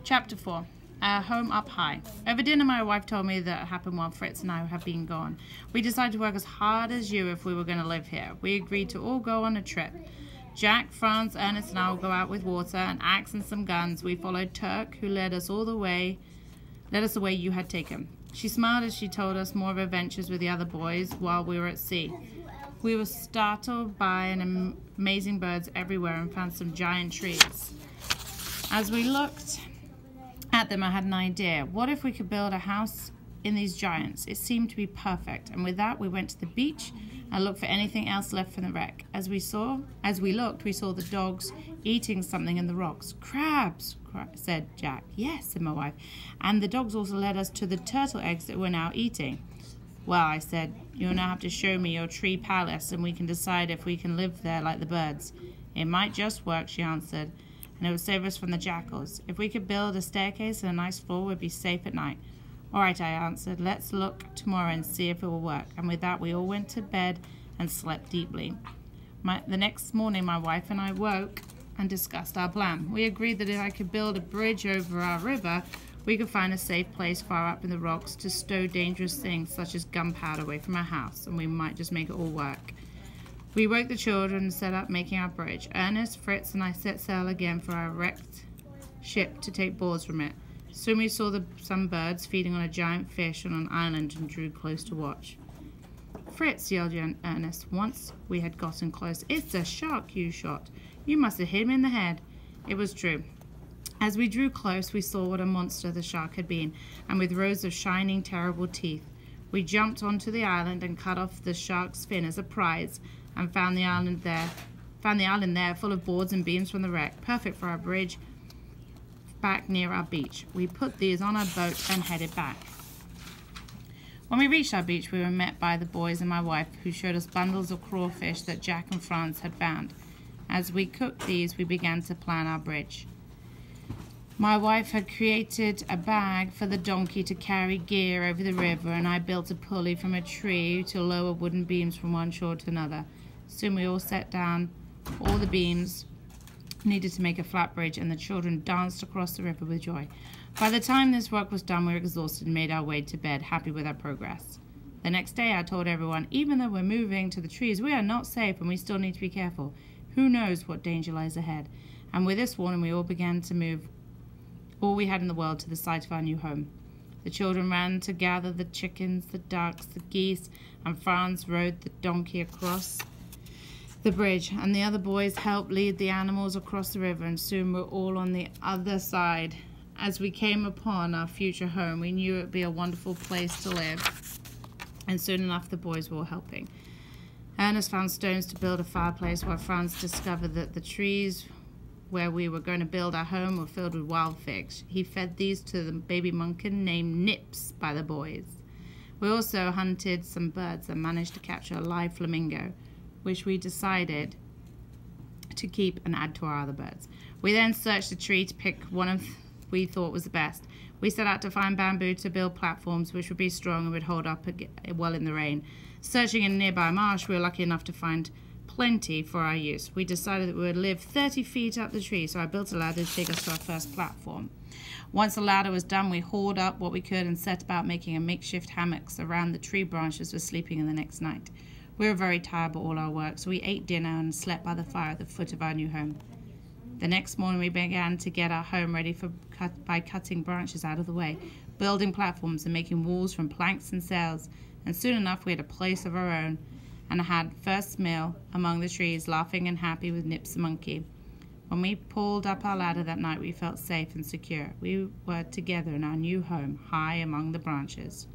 Chapter 4. Our home up high. Over dinner, my wife told me that it happened while Fritz and I have been gone. We decided to work as hard as you if we were going to live here. We agreed to all go on a trip. Jack, Franz, Ernest, and I will go out with water, an axe, and some guns. We followed Turk, who led us the way you had taken. She smiled as she told us more of adventures with the other boys while we were at sea. We were startled by amazing birds everywhere and found some giant trees. As we looked at them, I had an idea. What if we could build a house in these giants? It seemed to be perfect, and with that we went to the beach and looked for anything else left from the wreck. As we looked, we saw the dogs eating something in the rocks. Crabs, said Jack. Yes, said my wife, and the dogs also led us to the turtle eggs that we're now eating. Well, I said, you'll now have to show me your tree palace and we can decide if we can live there like the birds. It might just work, she answered, and it would save us from the jackals. If we could build a staircase and a nice floor, we'd be safe at night. All right, I answered, let's look tomorrow and see if it will work. And with that, we all went to bed and slept deeply. The next morning, my wife and I woke and discussed our plan. We agreed that if I could build a bridge over our river, we could find a safe place far up in the rocks to stow dangerous things such as gunpowder away from our house, and we might just make it all work. We woke the children and set up making our bridge. Ernest, Fritz, and I set sail again for our wrecked ship to take boards from it. Soon we saw some birds feeding on a giant fish on an island and drew close to watch. Fritz, yelled Ernest, once we had gotten close. It's a shark you shot. You must have hit him in the head. It was true. As we drew close, we saw what a monster the shark had been, and with rows of shining, terrible teeth. We jumped onto the island and cut off the shark's fin as a prize, and found the island there full of boards and beams from the wreck, perfect for our bridge back near our beach. We put these on our boat and headed back. When we reached our beach, we were met by the boys and my wife, who showed us bundles of crawfish that Jack and Franz had found. As we cooked these, we began to plan our bridge. My wife had created a bag for the donkey to carry gear over the river, and I built a pulley from a tree to lower wooden beams from one shore to another. Soon we all set down all the beams needed to make a flat bridge, and the children danced across the river with joy. By the time this work was done, we were exhausted and made our way to bed, happy with our progress. The next day I told everyone, even though we're moving to the trees, we are not safe and we still need to be careful. Who knows what danger lies ahead? And with this warning, we all began to move all we had in the world to the site of our new home. The children ran to gather the chickens, the ducks, the geese, and Franz rode the donkey across the bridge, and the other boys helped lead the animals across the river, and soon we're all on the other side. As we came upon our future home, we knew it would be a wonderful place to live, and soon enough the boys were all helping. Ernest found stones to build a fireplace, while Franz discovered that the trees where we were going to build our home were filled with wild figs. He fed these to the baby monkey named Nips by the boys. We also hunted some birds and managed to capture a live flamingo, which we decided to keep and add to our other birds. We then searched the tree to pick one we thought was the best. We set out to find bamboo to build platforms which would be strong and would hold up well in the rain. Searching in a nearby marsh, we were lucky enough to find plenty for our use. We decided that we would live 30 feet up the tree, so I built a ladder to take us to our first platform. Once the ladder was done, we hauled up what we could and set about making a makeshift hammocks around the tree branches for sleeping in the next night. We were very tired by all our work, so we ate dinner and slept by the fire at the foot of our new home. The next morning, we began to get our home ready by cutting branches out of the way, building platforms and making walls from planks and sails, and soon enough we had a place of our own, and had first meal among the trees, laughing and happy with Nips the monkey. When we pulled up our ladder that night, we felt safe and secure. We were together in our new home, high among the branches.